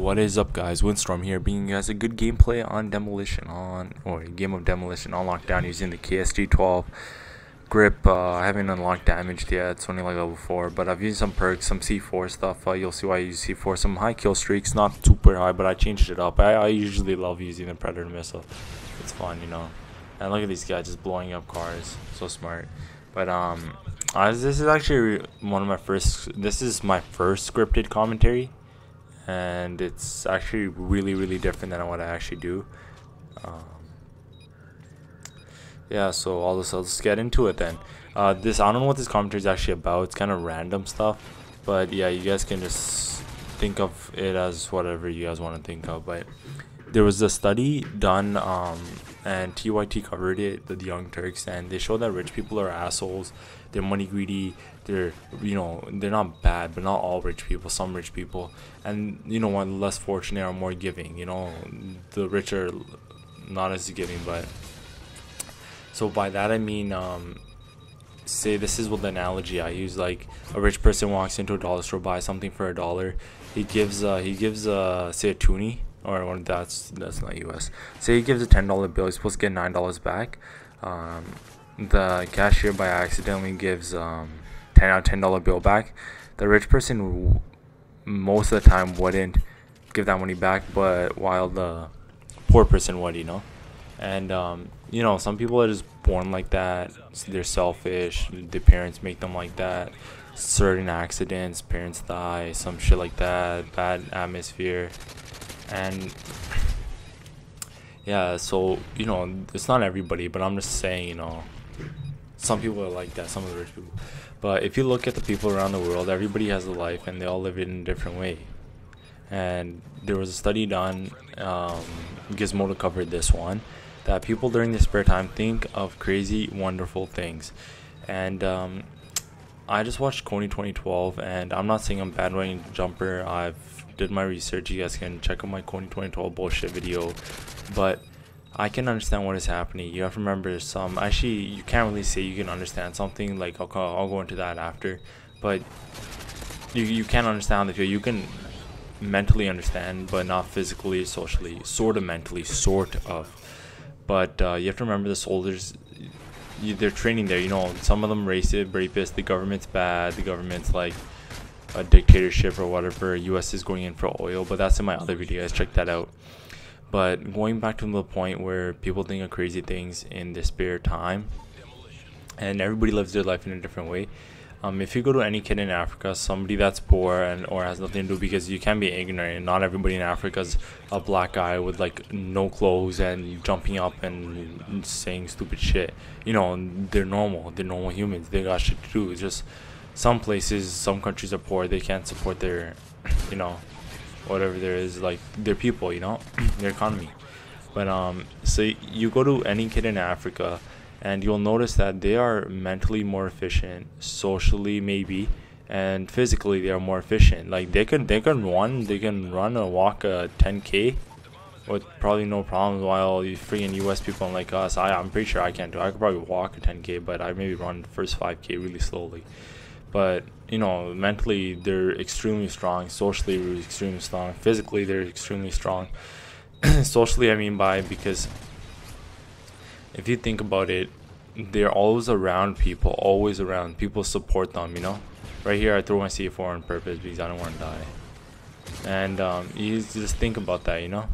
What is up, guys? Windstorm here, bringing you guys a good gameplay on demolition or a game of demolition on lockdown using the KSG12 grip. I haven't unlocked damaged yet, it's only like level 4, but I've used some perks, some C4 stuff. You'll see why I use C4, some high kill streaks, not super high, but I changed it up. I usually love using the Predator missile. It's fun, you know. And look at these guys just blowing up cars, so smart. But this is actually this is my first scripted commentary, and it's actually really different than what I actually do. Yeah, so let's get into it then. I don't know what this commentary is actually about. It's kind of random stuff, but yeah, you guys can just think of it as whatever you guys want to think of. But there was a study done, and TYT covered it, the Young Turks, and they showed that rich people are assholes. They're money greedy. They're not bad, but not all rich people. Some rich people, and one less fortunate are more giving. The rich are not as giving, but so by that I mean, say this is what the analogy I use. Like a rich person walks into a dollar store, buys something for $1. He gives say a toonie. Or that's not US. Say he gives a $10 bill, he's supposed to get $9 back. The cashier by accidentally gives $10 bill back. The rich person most of the time wouldn't give that money back, but while the poor person would, And some people are just born like that. They're selfish. Their parents make them like that. Certain accidents, parents die, some shit like that. Bad atmosphere. And yeah, so it's not everybody, but I'm just saying, some people are like that, some of the rich people. But if you look at the people around the world, everybody has a life and they all live it in a different way. And there was a study done, Gizmodo covered this one, that people during their spare time think of crazy wonderful things. And I just watched Coney 2012, and I'm not saying I'm bandwagon jumper. I've did my research. You guys can check out my Coney 2012 bullshit video, but I can understand what is happening. You have to remember actually you can't really say you can understand something. Like I'll go into that after, but you can't understand the feel. You can mentally understand, but not physically, socially, sort of mentally, sort of. But you have to remember the soldiers. They're training there. Some of them rapists. The government's bad. The government's like a dictatorship or whatever. US is going in for oil, but that's in my other video, guys, check that out. But going back to the point where people think of crazy things in their spare time, and everybody lives their life in a different way. If you go to any kid in Africa, somebody that's poor or has nothing to do, because you can be ignorant, and not everybody in Africa is a black guy with like no clothes and jumping up and saying stupid shit. They're normal humans. They got shit to do. It's just some places, some countries are poor. They can't support their, whatever there is, like their people, their economy. But so you go to any kid in Africa, and you'll notice that they are mentally more efficient, socially maybe, and physically they are more efficient. Like they can run or walk a 10K with probably no problems, while you freaking US people like us, I'm pretty sure I can't do it. I could probably walk a 10K, but I maybe run the first 5K really slowly. But mentally they're extremely strong, socially they're extremely strong, physically they're extremely strong. Socially I mean because if you think about it, they're always around people, people support them. Right here I throw my C4 on purpose because I don't want to die. And you just think about that,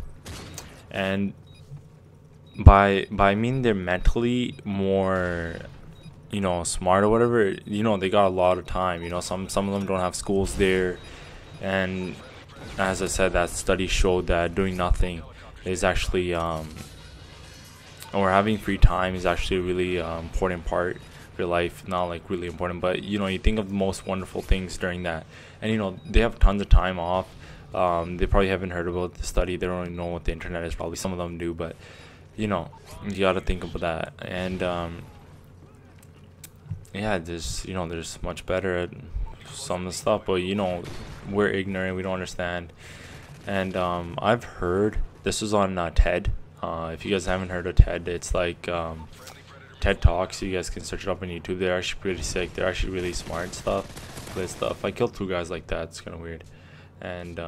and by I mean they're mentally more smart or whatever. They got a lot of time. Some of them don't have schools there, and as I said, that study showed that doing nothing is actually or having free time is actually a really important part of your life. Not like really important, but you think of the most wonderful things during that. And they have tons of time off. They probably haven't heard about the study. They don't even know what the internet is. Probably some of them do, but you gotta think about that. And yeah, there's much better at some of the stuff, but we're ignorant, we don't understand. And I've heard, this was on TED. If you guys haven't heard of TED, it's like TED Talks. You guys can search it up on YouTube. They're actually pretty sick. They're actually really smart stuff. I killed 2 guys like that. It's kind of weird. And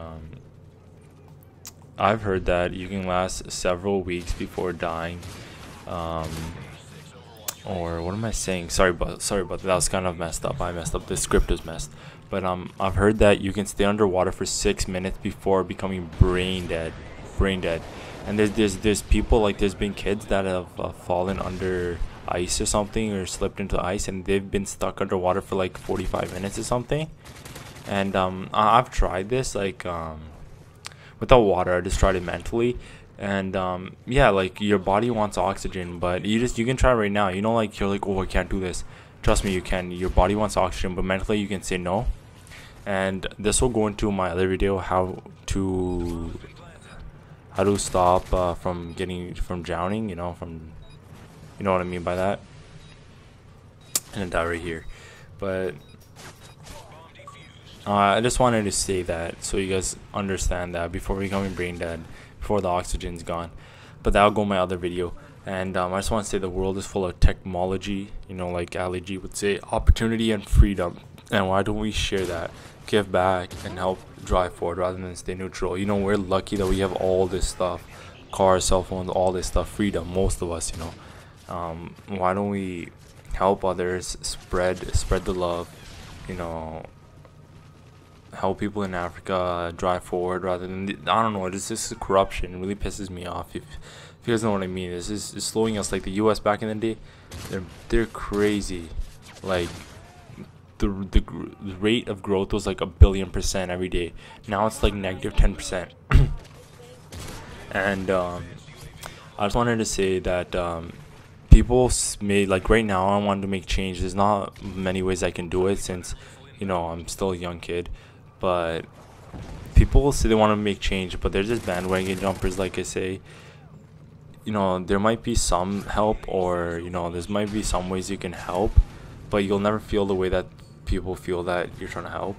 I've heard that you can last several weeks before dying. Um, or what am I saying? Sorry about that. That was kind of messed up. I messed up. The script was messed. But I've heard that you can stay underwater for 6 minutes before becoming brain dead. Brain dead. And there's people, like, there's been kids that have fallen under ice or something, or slipped into ice, and they've been stuck underwater for like 45 minutes or something. And I've tried this, like, without water. I just tried it mentally. And yeah, like, your body wants oxygen, but you can try right now, you know, like, you're like, oh, I can't do this. Trust me, you can. Your body wants oxygen, but mentally you can say no. And this will go into my other video, how to stop from drowning, you know, you know what I mean by that. And that right here. But I just wanted to say that so you guys understand that before becoming brain dead, before the oxygen's gone. But that'll go in my other video. And I just want to say the world is full of technology, you know, like Ali G would say, opportunity and freedom. And why don't we share that, give back, and help drive forward rather than stay neutral? You know, we're lucky that we have all this stuff, cars, cell phones, all this stuff, freedom, most of us, you know. Why don't we help others, spread the love, you know, help people in Africa drive forward rather than I don't know, it's just corruption. It really pisses me off. If you guys know what I mean, it's slowing us. Like the US back in the day, they're crazy. Like the rate of growth was like 1,000,000,000% every day. Now it's like -10%. And I just wanted to say that people made, like, right now I wanted to make change. There's not many ways I can do it since, you know, I'm still a young kid. But people say they want to make change, but they're just bandwagon jumpers, like I say. You know, there might be some help, or, you know, there might be some ways you can help, but you'll never feel the way that people feel that you're trying to help.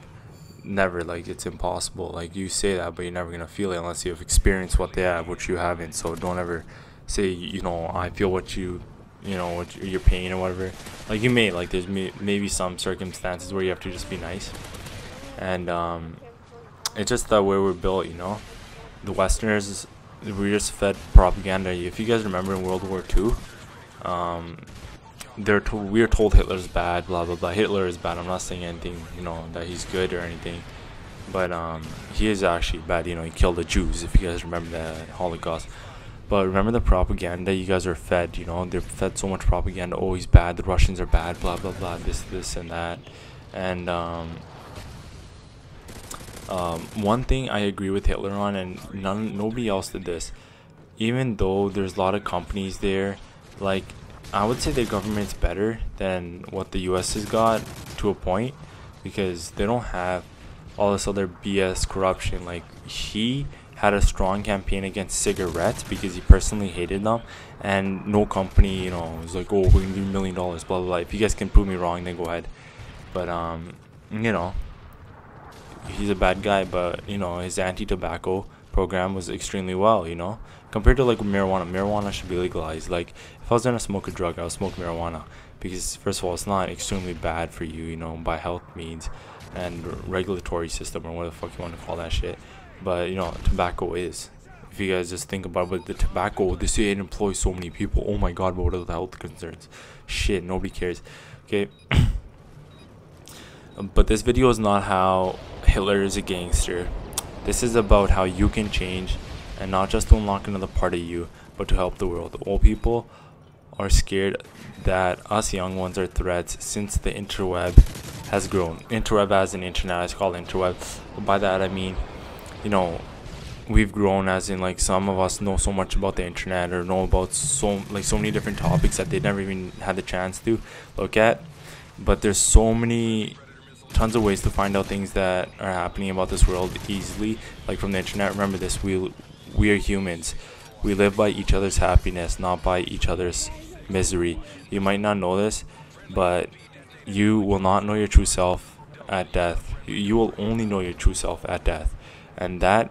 Never. Like, it's impossible. Like, you say that, but you're never gonna feel it unless you have experienced what they have, which you haven't. So don't ever say, you know, I feel what you know, what your pain or whatever. Like, you may, like, there's maybe some circumstances where you have to just be nice. And it's just the way we're built, you know. The Westerners, we're just fed propaganda. If you guys remember in World War II, we were told Hitler's bad, blah blah blah. Hitler is bad. I'm not saying anything, you know, that he's good or anything, but he is actually bad. You know, he killed the Jews. If you guys remember the Holocaust. But remember the propaganda you guys are fed, you know, they're fed so much propaganda. Oh, he's bad, the Russians are bad, blah blah blah, this and that. And one thing I agree with Hitler on, and nobody else did this, even though there's a lot of companies there, like, I would say their government's better than what the US has got to a point, because they don't have all this other BS corruption. Like, he had a strong campaign against cigarettes because he personally hated them, and no company, you know, was like, oh, we're gonna give you $1 million, blah blah blah. If you guys can prove me wrong, then go ahead. But you know, he's a bad guy, but, you know, his anti-tobacco program was extremely well, you know, compared to like marijuana should be legalized. Like, if I was gonna smoke a drug, I would smoke marijuana, because first of all, it's not extremely bad for you, you know, by health means and regulatory system, or what the fuck you want to call that shit. But, you know, tobacco is. If you guys just think about it, with the tobacco, they say it employs so many people. Oh my god, but what are the health concerns? Shit, nobody cares. Okay. But this video is not how Hitler is a gangster. This is about how you can change, and not just to unlock another part of you, but to help the world. Old people are scared that us young ones are threats since the interweb has grown. Interweb as an internet, it's called interweb. But by that I mean, you know, we've grown as in, like, some of us know so much about the internet, or know about so many different topics that they never even had the chance to look at. But there's tons of ways to find out things that are happening about this world easily, like from the internet. Remember this, we are humans. We live by each other's happiness, not by each other's misery. You might not know this, but you will not know your true self at death. You will only know your true self at death, and that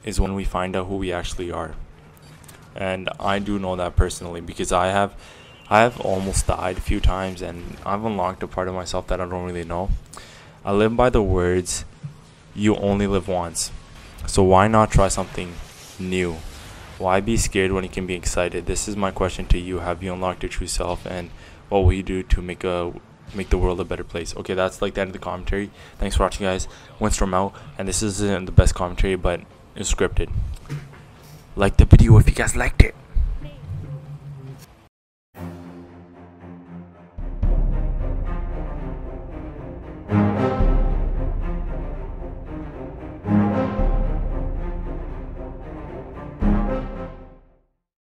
is when we find out who we actually are. And I do know that personally, because I have almost died a few times, and I've unlocked a part of myself that I don't really know. I live by the words, you only live once. So why not try something new. Why be scared when you can be excited? This is my question to you. Have you unlocked your true self, and what will you do to make the world a better place? Okay, that's like the end of the commentary. Thanks for watching, guys. Windstorm out, and this isn't the best commentary, but it's scripted. Like the video if you guys liked it.